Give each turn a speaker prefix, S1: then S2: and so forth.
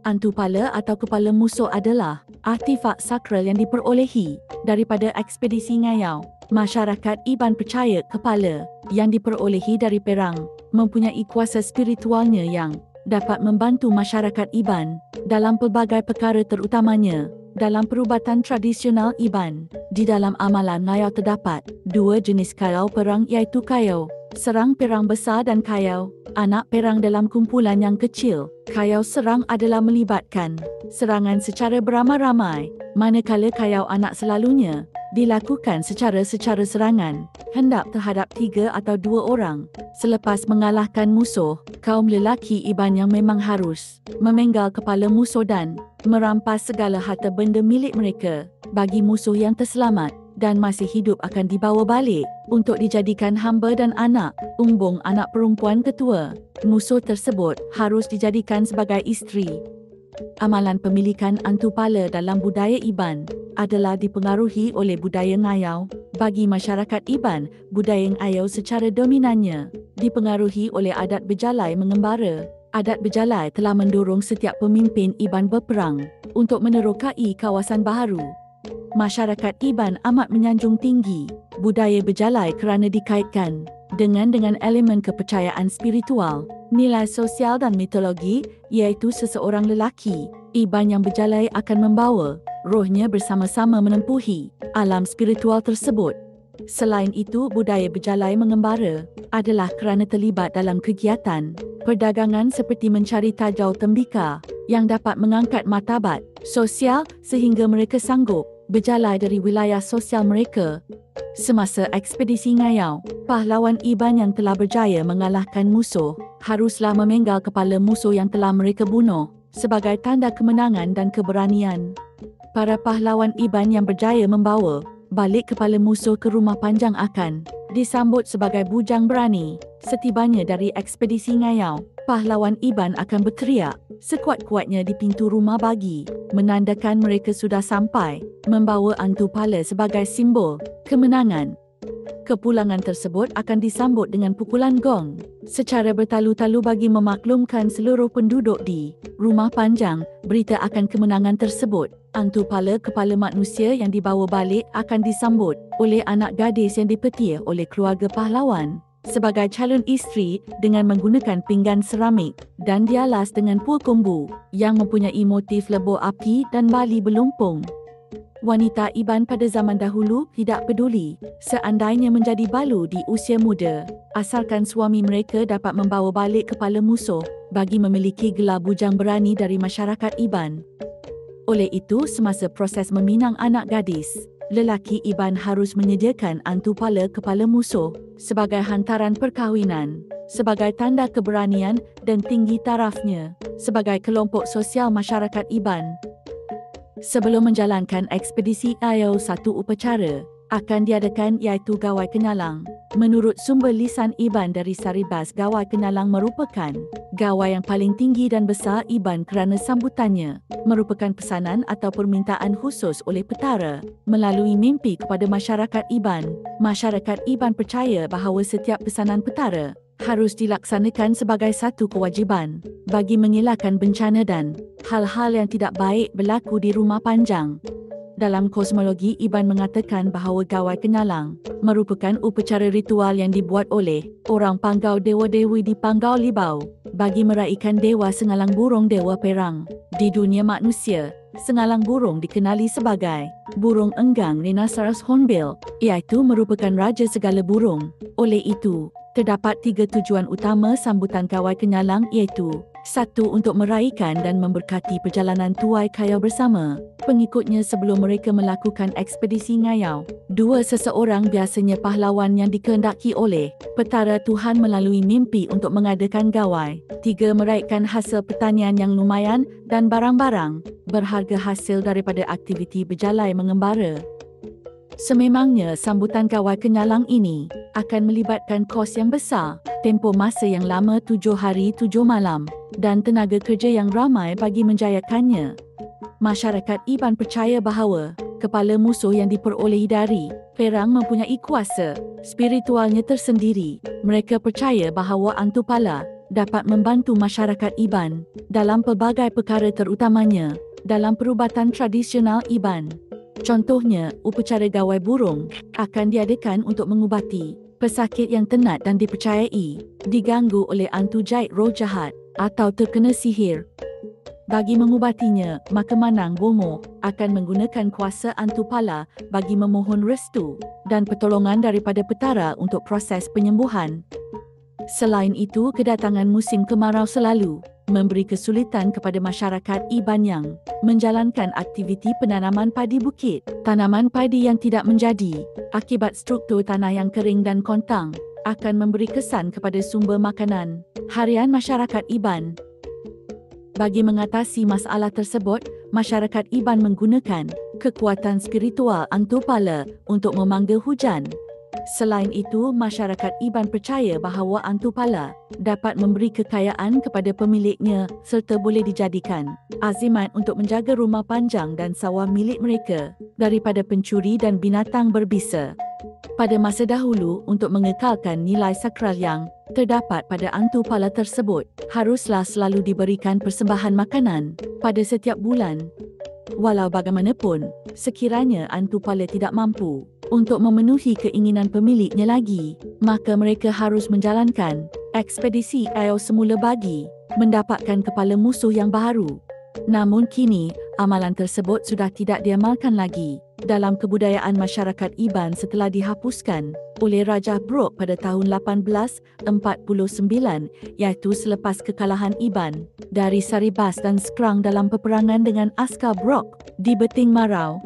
S1: Antu pala atau kepala musuh adalah artifak sakral yang diperolehi daripada ekspedisi ngayau. Masyarakat Iban percaya kepala yang diperolehi dari perang mempunyai kuasa spiritualnya yang dapat membantu masyarakat Iban dalam pelbagai perkara, terutamanya dalam perubatan tradisional Iban. Di dalam amalan ngayau terdapat dua jenis kayau perang, iaitu kayau serang perang besar dan kayau anak perang dalam kumpulan yang kecil. Kayau serang adalah melibatkan serangan secara beramai-ramai, manakala kayau anak selalunya dilakukan secara serangan hendak terhadap 3 atau 2 orang. Selepas mengalahkan musuh, kaum lelaki Iban yang memang harus memenggal kepala musuh dan merampas segala harta benda milik mereka bagi musuh yang terselamat dan masih hidup akan dibawa balik untuk dijadikan hamba dan anak umbung anak perempuan ketua musuh tersebut harus dijadikan sebagai isteri. Amalan pemilikan antu pala dalam budaya Iban adalah dipengaruhi oleh budaya ngayau. Bagi masyarakat Iban, budaya ngayau secara dominannya dipengaruhi oleh adat berjalai mengembara. Adat berjalai telah mendorong setiap pemimpin Iban berperang untuk menerokai kawasan baharu. Masyarakat Iban amat menyanjung tinggi budaya berjalai kerana dikaitkan dengan elemen kepercayaan spiritual, nilai sosial dan mitologi, iaitu seseorang lelaki Iban yang berjalai akan membawa rohnya bersama-sama menempuhi alam spiritual tersebut. Selain itu, budaya berjalai mengembara adalah kerana terlibat dalam kegiatan perdagangan seperti mencari tajau tembika yang dapat mengangkat martabat sosial sehingga mereka sanggup berjalai dari wilayah sosial mereka. Semasa ekspedisi ngayau, pahlawan Iban yang telah berjaya mengalahkan musuh haruslah memenggal kepala musuh yang telah mereka bunuh sebagai tanda kemenangan dan keberanian. Para pahlawan Iban yang berjaya membawa balik kepala musuh ke rumah panjang akan disambut sebagai bujang berani. Setibanya dari ekspedisi ngayau, pahlawan Iban akan berteriak sekuat-kuatnya di pintu rumah bagi menandakan mereka sudah sampai, membawa antu pala sebagai simbol kemenangan. Kepulangan tersebut akan disambut dengan pukulan gong secara bertalu-talu bagi memaklumkan seluruh penduduk di rumah panjang berita akan kemenangan tersebut. Antu pala kepala manusia yang dibawa balik akan disambut oleh anak gadis yang dipetir oleh keluarga pahlawan sebagai calon isteri dengan menggunakan pinggan seramik dan dialas dengan pul kumbu yang mempunyai motif lebur api dan bali berlumpung. Wanita Iban pada zaman dahulu tidak peduli seandainya menjadi balu di usia muda, asalkan suami mereka dapat membawa balik kepala musuh bagi memiliki gelar bujang berani dari masyarakat Iban. Oleh itu, semasa proses meminang anak gadis, lelaki Iban harus menyediakan antu pala kepala musuh sebagai hantaran perkahwinan, sebagai tanda keberanian dan tinggi tarafnya sebagai kelompok sosial masyarakat Iban. Sebelum menjalankan ekspedisi ngayau, satu upacara akan diadakan, iaitu gawai kenyalang. Menurut sumber lisan Iban dari Saribas, gawai kenyalang merupakan gawai yang paling tinggi dan besar Iban kerana sambutannya merupakan pesanan atau permintaan khusus oleh petara melalui mimpi kepada masyarakat Iban. Masyarakat Iban percaya bahawa setiap pesanan petara harus dilaksanakan sebagai satu kewajipan bagi mengelakkan bencana dan hal-hal yang tidak baik berlaku di rumah panjang. Dalam kosmologi, Iban mengatakan bahawa gawai kenyalang merupakan upacara ritual yang dibuat oleh orang panggau dewa-dewi di Panggau Libau bagi meraihkan dewa sengalang burung, dewa perang. Di dunia manusia, sengalang burung dikenali sebagai burung enggang Rhinoceros hornbill, iaitu merupakan raja segala burung. Oleh itu, terdapat 3 tujuan utama sambutan gawai kenyalang, iaitu 1. Untuk meraihkan dan memberkati perjalanan tuai kayau bersama pengikutnya sebelum mereka melakukan ekspedisi ngayau. 2. Seseorang, biasanya pahlawan yang dikehendaki oleh petara Tuhan melalui mimpi untuk mengadakan gawai. 3. Meraihkan hasil pertanian yang lumayan dan barang-barang berharga hasil daripada aktiviti berjalai mengembara. Sememangnya sambutan gawai kenyalang ini akan melibatkan kos yang besar, tempoh masa yang lama 7 hari 7 malam dan tenaga kerja yang ramai bagi menjayakannya. Masyarakat Iban percaya bahawa kepala musuh yang diperolehi dari perang mempunyai kuasa spiritualnya tersendiri. Mereka percaya bahawa antu pala dapat membantu masyarakat Iban dalam pelbagai perkara terutamanya dalam perubatan tradisional Iban. Contohnya, upacara gawai burung akan diadakan untuk mengubati pesakit yang tenat dan dipercayai diganggu oleh hantu jahit roh jahat atau terkena sihir. Bagi mengubatinya, maka Manang Bomo akan menggunakan kuasa hantu pala bagi memohon restu dan pertolongan daripada petara untuk proses penyembuhan. Selain itu, kedatangan musim kemarau selalu memberi kesulitan kepada masyarakat Iban yang menjalankan aktiviti penanaman padi bukit. Tanaman padi yang tidak menjadi akibat struktur tanah yang kering dan kontang akan memberi kesan kepada sumber makanan harian masyarakat Iban. Bagi mengatasi masalah tersebut, masyarakat Iban menggunakan kekuatan spiritual hantu pala untuk memanggil hujan. Selain itu, masyarakat Iban percaya bahawa hantu pala dapat memberi kekayaan kepada pemiliknya serta boleh dijadikan azimat untuk menjaga rumah panjang dan sawah milik mereka daripada pencuri dan binatang berbisa. Pada masa dahulu, untuk mengekalkan nilai sakral yang terdapat pada hantu pala tersebut, haruslah selalu diberikan persembahan makanan pada setiap bulan. Walau bagaimanapun, sekiranya hantu pala tidak mampu untuk memenuhi keinginan pemiliknya lagi, maka mereka harus menjalankan ekspedisi Ayo semula bagi mendapatkan kepala musuh yang baru. Namun kini, amalan tersebut sudah tidak diamalkan lagi dalam kebudayaan masyarakat Iban setelah dihapuskan oleh Raja Brok pada tahun 1849, iaitu selepas kekalahan Iban dari Saribas dan Skrang dalam peperangan dengan askar Brok di Beting Marau.